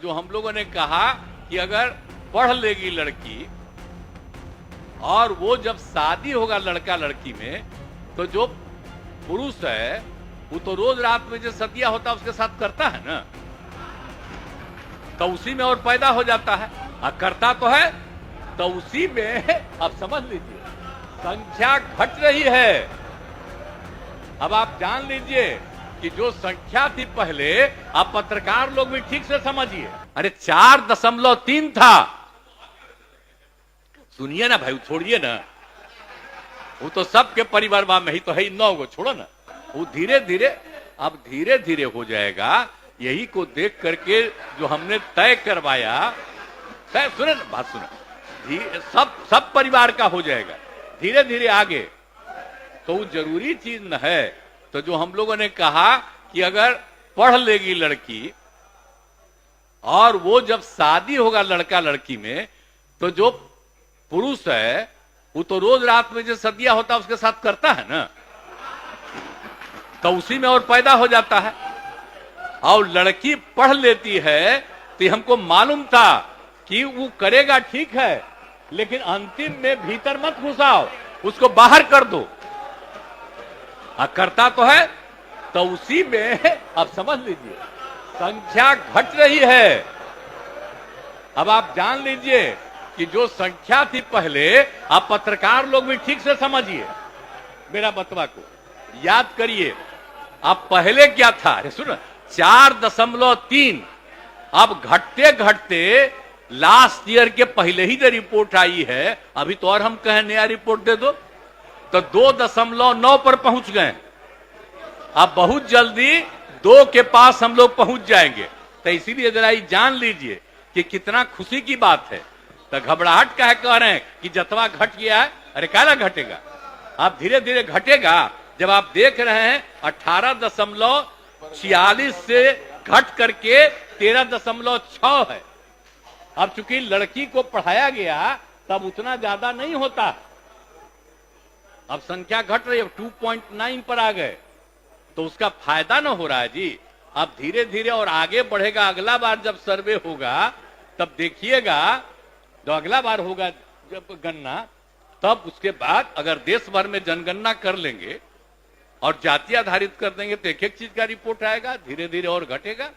जो हम लोगों ने कहा कि अगर पढ़ लेगी लड़की और वो जब शादी होगा लड़का लड़की में, तो जो पुरुष है वो तो रोज रात में जो सदिया होता है उसके साथ करता है ना, तो उसी में और पैदा हो जाता है, करता तो है, तो उसी में अब समझ लीजिए संख्या घट रही है। अब आप जान लीजिए कि जो संख्या थी पहले, आप पत्रकार लोग भी ठीक से समझिए, अरे 4.3 था। सुनिए ना भाई, छोड़िए ना, वो तो सबके परिवार में ही तो है 9 गो, छोड़ो ना, वो धीरे धीरे अब धीरे धीरे हो जाएगा। यही को देख करके जो हमने तय करवाया, तय सुने ना, बात सुने, सब परिवार का हो जाएगा धीरे धीरे आगे, तो वो जरूरी चीज न है। तो जो हम लोगों ने कहा कि अगर पढ़ लेगी लड़की और वो जब शादी होगा लड़का लड़की में, तो जो पुरुष है वो तो रोज रात में जो सदिया होता है उसके साथ करता है ना, तो उसी में और पैदा हो जाता है। और लड़की पढ़ लेती है तो हमको मालूम था कि वो करेगा, ठीक है, लेकिन अंतिम में भीतर मत घुसाओ, उसको बाहर कर दो। करता तो है, तो उसी में अब समझ लीजिए संख्या घट रही है। अब आप जान लीजिए कि जो संख्या थी पहले, आप पत्रकार लोग भी ठीक से समझिए, मेरा बतवा को याद करिए। अब पहले क्या था, अरे सुनो, 4.3, अब घटते घटते लास्ट ईयर के पहले ही जो रिपोर्ट आई है, अभी तो और हम कहें नया रिपोर्ट दे दो, तो 2.9 पर पहुंच गए। अब बहुत जल्दी 2 के पास हम लोग पहुंच जाएंगे। तो इसीलिए जरा ये जान लीजिए कि कितना खुशी की बात है। तो घबराहट का है कह रहे हैं कि जतवा घट गया है, अरे काला घटेगा, अब धीरे धीरे घटेगा। जब आप देख रहे हैं 18.46 से घट करके 13.6 है। अब चूंकि लड़की को पढ़ाया गया तब उतना ज्यादा नहीं होता, अब संख्या घट रही है, 2.9 पर आ गए, तो उसका फायदा ना हो रहा है जी। अब धीरे धीरे और आगे बढ़ेगा। अगला बार जब सर्वे होगा तब देखिएगा, जो अगला बार होगा जब गणना, तब उसके बाद अगर देश भर में जनगणना कर लेंगे और जाति आधारित कर देंगे तो एक एक चीज का रिपोर्ट आएगा, धीरे धीरे और घटेगा।